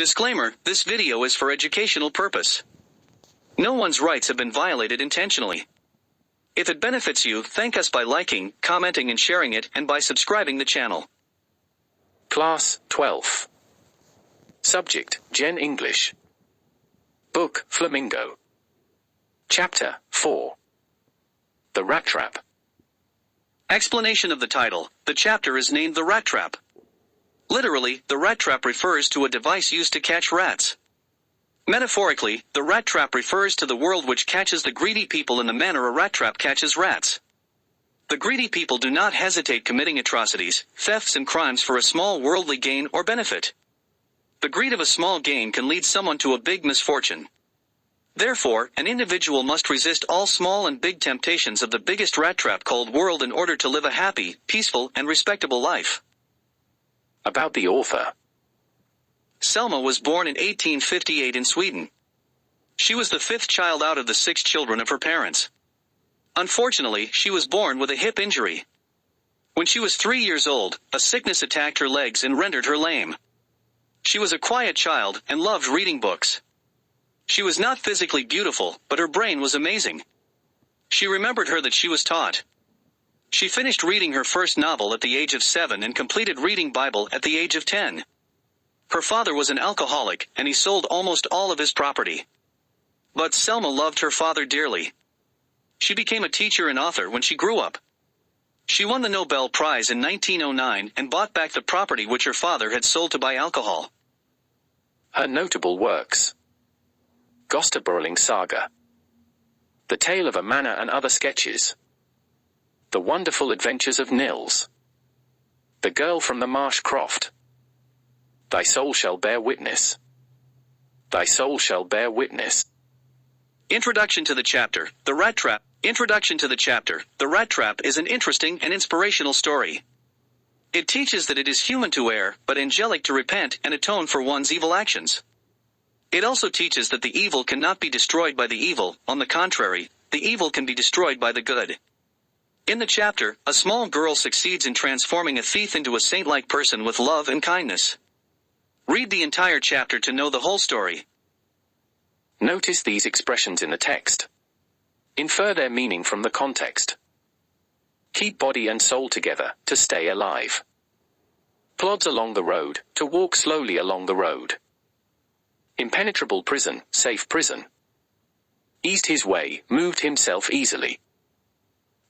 Disclaimer, this video is for educational purpose. No one's rights have been violated intentionally. If it benefits you, thank us by liking, commenting and sharing it, and by subscribing the channel. Class 12. Subject, Gen English. Book, Flamingo. Chapter 4. The Rattrap. Explanation of the title. The chapter is named The Rattrap. Literally, the rat trap refers to a device used to catch rats. Metaphorically, the rat trap refers to the world which catches the greedy people in the manner a rat trap catches rats. The greedy people do not hesitate committing atrocities, thefts and crimes for a small worldly gain or benefit. The greed of a small gain can lead someone to a big misfortune. Therefore, an individual must resist all small and big temptations of the biggest rat trap called world in order to live a happy, peaceful, and respectable life. About the author. Selma was born in 1858 in Sweden. She was the fifth child out of the 6 children of her parents. Unfortunately, she was born with a hip injury. When she was 3 years old, a sickness attacked her legs and rendered her lame. She was a quiet child and loved reading books. She was not physically beautiful, but her brain was amazing. She remembered her that she was taught. She finished reading her first novel at the age of 7 and completed reading Bible at the age of 10. Her father was an alcoholic, and he sold almost all of his property. But Selma loved her father dearly. She became a teacher and author when she grew up. She won the Nobel Prize in 1909 and bought back the property which her father had sold to buy alcohol. Her notable works. Gaash-Tube Saga. The Tale of a Manor and Other Sketches. The Wonderful Adventures of Nils. The Girl from the Marsh Croft. Thy Soul Shall Bear Witness. Thy Soul Shall Bear Witness. Introduction to the chapter, The Rat Trap. Introduction to the chapter, The Rat Trap is an interesting and inspirational story. It teaches that it is human to err, but angelic to repent and atone for one's evil actions. It also teaches that the evil cannot be destroyed by the evil, on the contrary, the evil can be destroyed by the good. In the chapter, a small girl succeeds in transforming a thief into a saint-like person with love and kindness. Read the entire chapter to know the whole story. Notice these expressions in the text. Infer their meaning from the context. Keep body and soul together, to stay alive. Plods along the road, to walk slowly along the road. Impenetrable prison, safe prison. Eased his way, moved himself easily.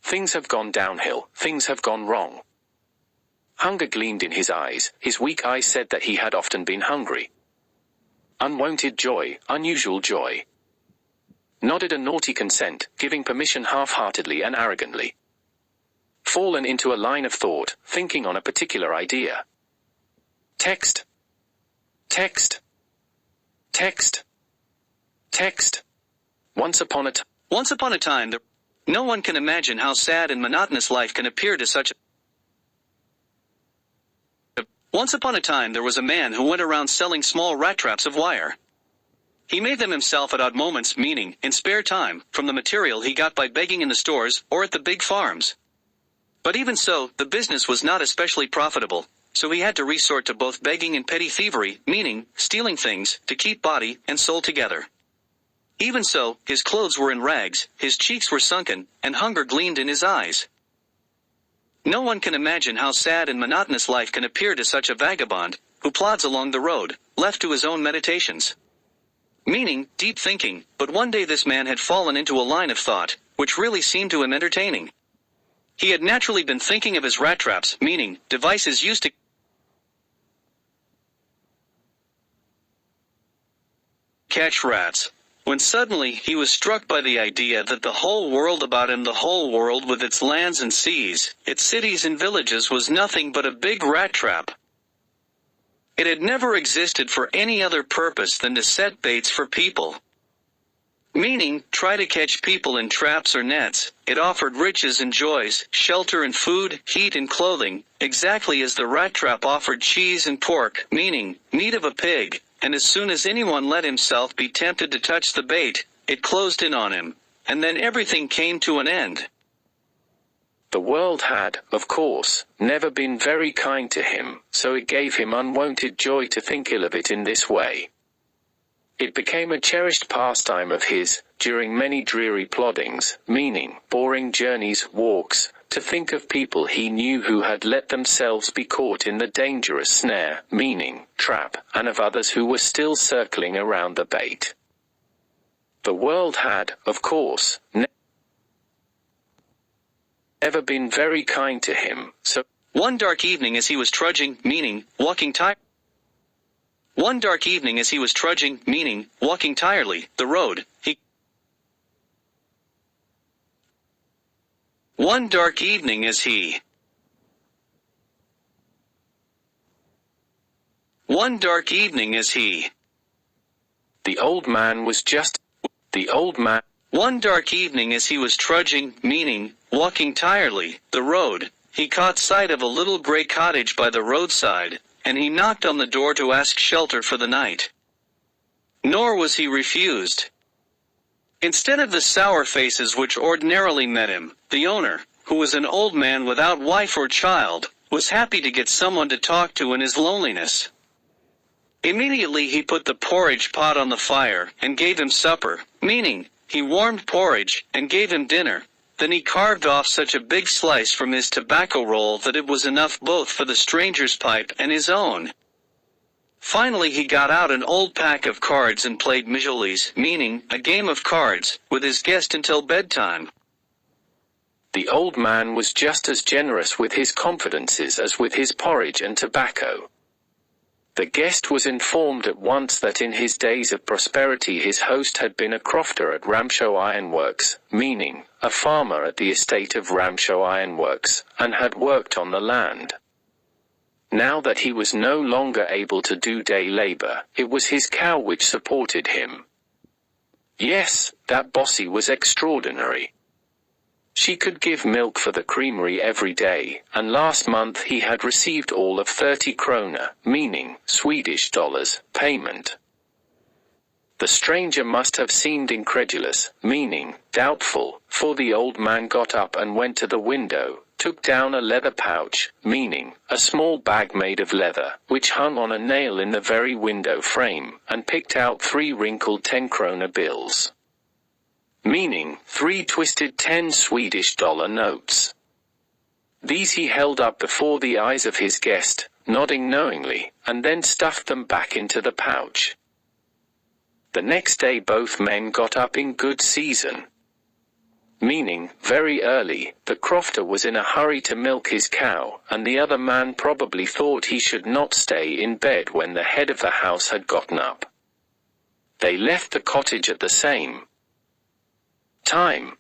Things have gone downhill, things have gone wrong. Hunger gleamed in his eyes, his weak eyes said that he had often been hungry. Unwonted joy, unusual joy. Nodded a naughty consent, giving permission half-heartedly and arrogantly. Fallen into a line of thought, thinking on a particular idea. Text. Text. Text. Text. Once upon a time no one can imagine how sad and monotonous life can appear to such a... Once upon a time there was a man who went around selling small rat traps of wire. He made them himself at odd moments, meaning, in spare time, from the material he got by begging in the stores, or at the big farms. But even so, the business was not especially profitable, so he had to resort to both begging and petty thievery, meaning, stealing things, to keep body and soul together. Even so, his clothes were in rags, his cheeks were sunken, and hunger gleamed in his eyes. No one can imagine how sad and monotonous life can appear to such a vagabond, who plods along the road, left to his own meditations. Meaning, deep thinking, but one day this man had fallen into a line of thought, which really seemed to him entertaining. He had naturally been thinking of his rat traps, meaning, devices used to catch rats, when suddenly he was struck by the idea that the whole world about him, the whole world with its lands and seas, its cities and villages, was nothing but a big rat trap. It had never existed for any other purpose than to set baits for people. Meaning, try to catch people in traps or nets. It offered riches and joys, shelter and food, heat and clothing, exactly as the rat trap offered cheese and pork, meaning, meat of a pig, and as soon as anyone let himself be tempted to touch the bait, it closed in on him, and then everything came to an end. The world had, of course, never been very kind to him, so it gave him unwonted joy to think ill of it in this way. It became a cherished pastime of his, during many dreary ploddings, meaning boring journeys, walks, to think of people he knew who had let themselves be caught in the dangerous snare, meaning trap, and of others who were still circling around the bait. The world had, of course, never been very kind to him, so One dark evening as he was trudging, meaning walking One dark evening as he was trudging, meaning walking tiredly, the road, One dark evening as he One dark evening as he the old man was just One dark evening as he was trudging, meaning walking tiredly, the road, he caught sight of a little gray cottage by the roadside, and he knocked on the door to ask shelter for the night. Nor was he refused. Instead of the sour faces which ordinarily met him, the owner, who was an old man without wife or child, was happy to get someone to talk to in his loneliness. Immediately he put the porridge pot on the fire, and gave him supper, meaning, he warmed porridge, and gave him dinner. Then he carved off such a big slice from his tobacco roll that it was enough both for the stranger's pipe and his own. Finally he got out an old pack of cards and played mijolis, meaning, a game of cards, with his guest until bedtime. The old man was just as generous with his confidences as with his porridge and tobacco. The guest was informed at once that in his days of prosperity his host had been a crofter at Ramshaw Ironworks, meaning, a farmer at the estate of Ramshaw Ironworks, and had worked on the land. Now that he was no longer able to do day labor, it was his cow which supported him. Yes, that Bossy was extraordinary. She could give milk for the creamery every day, and last month he had received all of 30 krona, meaning Swedish dollars, payment. The stranger must have seemed incredulous, meaning doubtful, for the old man got up and went to the window, took down a leather pouch, meaning a small bag made of leather, which hung on a nail in the very window frame, and picked out 3 wrinkled 10 krona bills. Meaning 3 twisted 10 Swedish dollar notes. These he held up before the eyes of his guest, nodding knowingly, and then stuffed them back into the pouch. The next day both men got up in good season. Meaning, very early, the crofter was in a hurry to milk his cow, and the other man probably thought he should not stay in bed when the head of the house had gotten up. They left the cottage at the same time.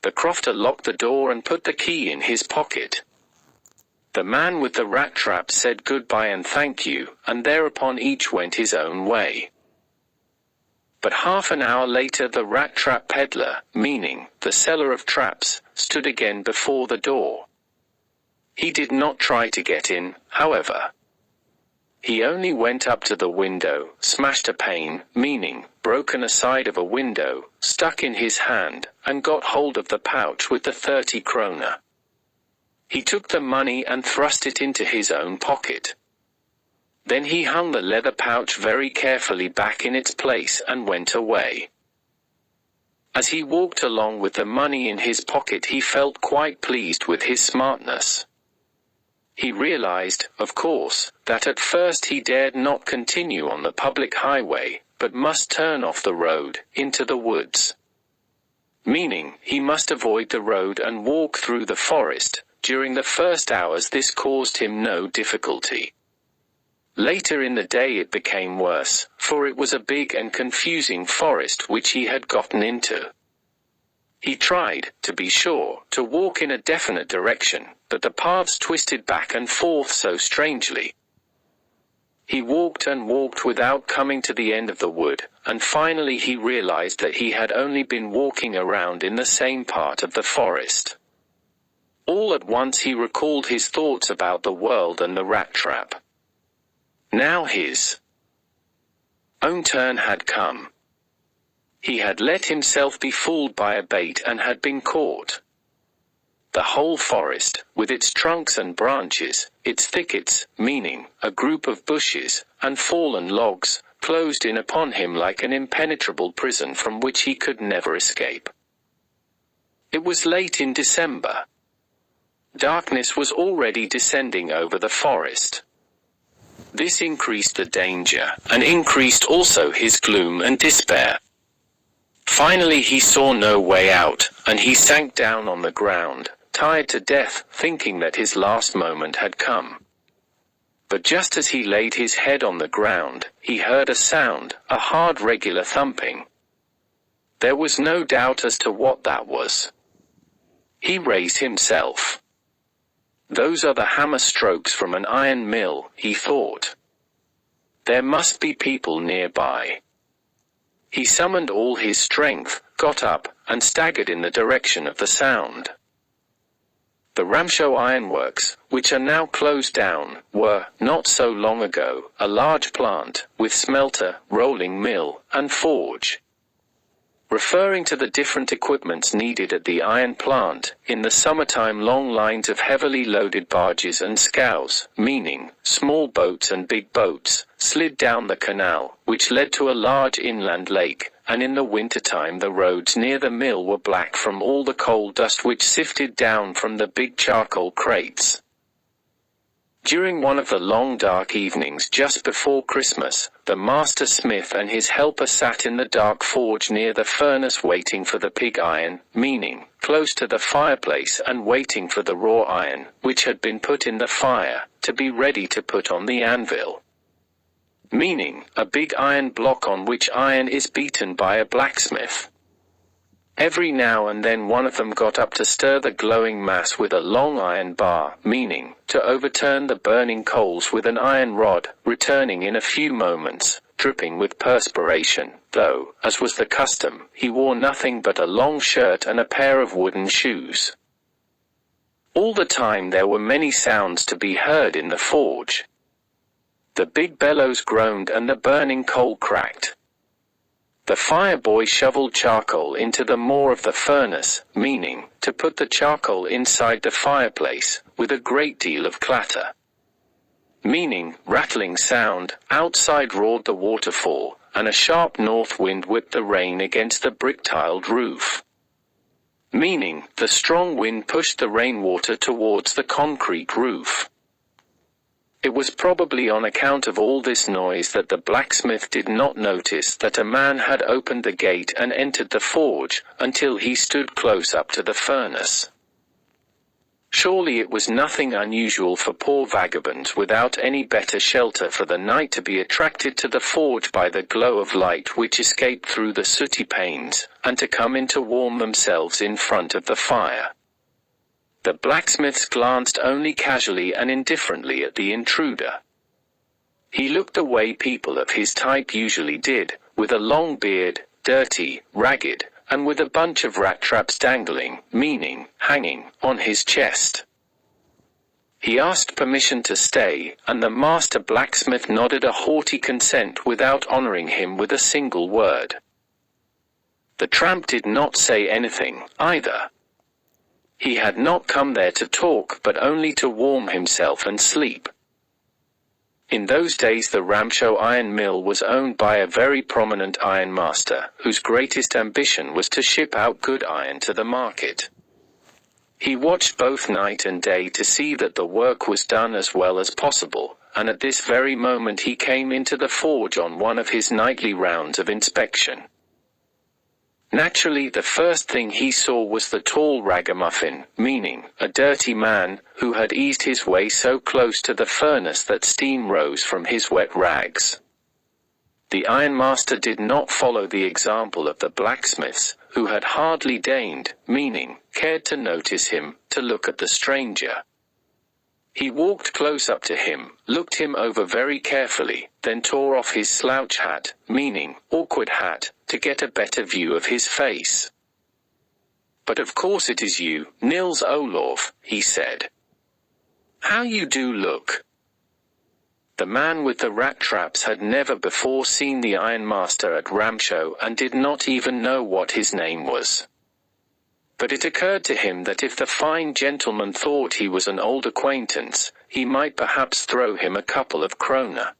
The crofter locked the door and put the key in his pocket. The man with the Rattrap said goodbye and thank you, and thereupon each went his own way. But half an hour later the Rattrap peddler, meaning the seller of traps, stood again before the door. He did not try to get in, however. He only went up to the window, smashed a pane, meaning broken a side of a window, stuck in his hand, and got hold of the pouch with the 30 krona. He took the money and thrust it into his own pocket. Then he hung the leather pouch very carefully back in its place and went away. As he walked along with the money in his pocket he felt quite pleased with his smartness. He realized, of course, that at first he dared not continue on the public highway, but must turn off the road, into the woods. Meaning, he must avoid the road and walk through the forest. During the first hours this caused him no difficulty. Later in the day it became worse, for it was a big and confusing forest which he had gotten into. He tried, to be sure, to walk in a definite direction, but the paths twisted back and forth so strangely. He walked and walked without coming to the end of the wood, and finally he realized that he had only been walking around in the same part of the forest. All at once he recalled his thoughts about the world and the Rattrap. Now his own turn had come. He had let himself be fooled by a bait and had been caught. the whole forest, with its trunks and branches, its thickets, meaning a group of bushes, and fallen logs, closed in upon him like an impenetrable prison from which he could never escape. It was late in December. Darkness was already descending over the forest. This increased the danger, and increased also his gloom and despair. Finally he saw no way out, and he sank down on the ground, tired to death, thinking that his last moment had come. But just as he laid his head on the ground, he heard a sound, a hard regular thumping. There was no doubt as to what that was. He raised himself. Those are the hammer strokes from an iron mill, he thought. There must be people nearby. He summoned all his strength, got up, and staggered in the direction of the sound. The Ramshow ironworks, which are now closed down, were, not so long ago, a large plant, with smelter, rolling mill, and forge. Referring to the different equipments needed at the iron plant, in the summertime long lines of heavily loaded barges and scows, meaning small boats and big boats, slid down the canal, which led to a large inland lake, and in the wintertime the roads near the mill were black from all the coal dust which sifted down from the big charcoal crates. During one of the long dark evenings just before Christmas, the master smith and his helper sat in the dark forge near the furnace waiting for the pig iron, meaning, close to the fireplace, and waiting for the raw iron, which had been put in the fire, to be ready to put on the anvil. Meaning, a big iron block on which iron is beaten by a blacksmith. Every now and then one of them got up to stir the glowing mass with a long iron bar, meaning, to overturn the burning coals with an iron rod, returning in a few moments, dripping with perspiration, though, as was the custom, he wore nothing but a long shirt and a pair of wooden shoes. All the time there were many sounds to be heard in the forge. The big bellows groaned and the burning coal cracked. The fire-boy shoveled charcoal into the maw of the furnace, meaning, to put the charcoal inside the fireplace, with a great deal of clatter. Meaning, rattling sound, outside roared the waterfall, and a sharp north wind whipped the rain against the brick-tiled roof. Meaning, the strong wind pushed the rainwater towards the concrete roof. It was probably on account of all this noise that the blacksmith did not notice that a man had opened the gate and entered the forge, until he stood close up to the furnace. Surely it was nothing unusual for poor vagabonds without any better shelter for the night to be attracted to the forge by the glow of light which escaped through the sooty panes, and to come in to warm themselves in front of the fire. The blacksmiths glanced only casually and indifferently at the intruder. He looked the way people of his type usually did, with a long beard, dirty, ragged, and with a bunch of rat traps dangling, meaning, hanging, on his chest. He asked permission to stay, and the master blacksmith nodded a haughty consent without honoring him with a single word. The tramp did not say anything, either. He had not come there to talk but only to warm himself and sleep. In those days the Ramshow iron mill was owned by a very prominent ironmaster, whose greatest ambition was to ship out good iron to the market. He watched both night and day to see that the work was done as well as possible, and at this very moment he came into the forge on one of his nightly rounds of inspection. Naturally the first thing he saw was the tall ragamuffin, meaning, a dirty man, who had eased his way so close to the furnace that steam rose from his wet rags. The ironmaster did not follow the example of the blacksmiths, who had hardly deigned, meaning, cared to notice him, to look at the stranger. He walked close up to him, looked him over very carefully, then tore off his slouch hat, meaning, awkward hat, to get a better view of his face. "But of course it is you, Nils Olaf," he said. "How you do look." The man with the rat traps had never before seen the ironmaster at Ramshow and did not even know what his name was. But it occurred to him that if the fine gentleman thought he was an old acquaintance, he might perhaps throw him a couple of kroner.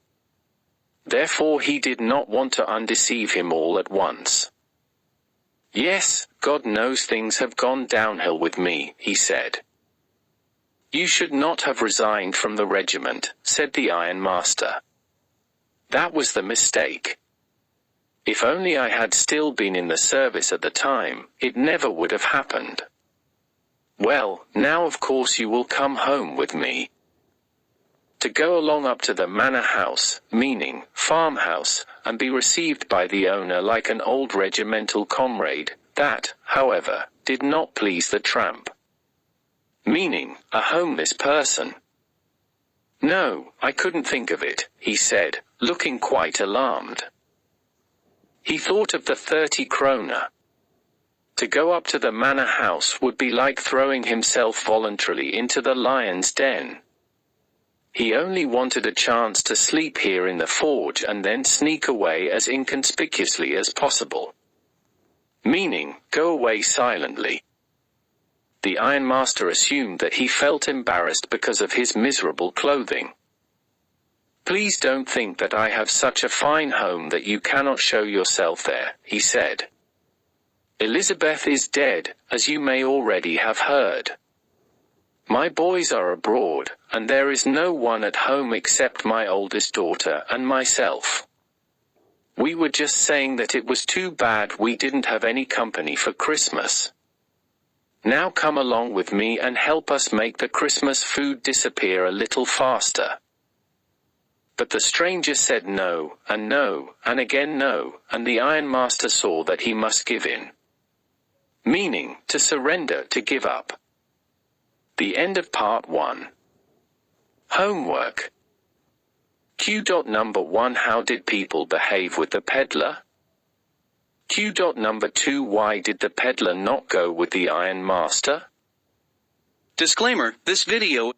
Therefore he did not want to undeceive him all at once. "Yes, God knows things have gone downhill with me," he said. "You should not have resigned from the regiment," said the ironmaster. "That was the mistake. If only I had still been in the service at the time, it never would have happened. Well, now of course you will come home with me." To go along up to the manor house, meaning farmhouse, and be received by the owner like an old regimental comrade, that, however, did not please the tramp. Meaning, a homeless person. "No, I couldn't think of it," he said, looking quite alarmed. He thought of the 30 kroner. To go up to the manor house would be like throwing himself voluntarily into the lion's den. He only wanted a chance to sleep here in the forge and then sneak away as inconspicuously as possible. Meaning, go away silently. The ironmaster assumed that he felt embarrassed because of his miserable clothing. "Please don't think that I have such a fine home that you cannot show yourself there," he said. "Elizabeth is dead, as you may already have heard. My boys are abroad, and there is no one at home except my oldest daughter and myself. We were just saying that it was too bad we didn't have any company for Christmas. Now come along with me and help us make the Christmas food disappear a little faster." But the stranger said no, and again no, and the ironmaster saw that he must give in. Meaning, to surrender, to give up. The end of part 1. Homework. Number 1. How did people behave with the peddler? Number 2. Why did the peddler not go with the ironmaster? Disclaimer, this video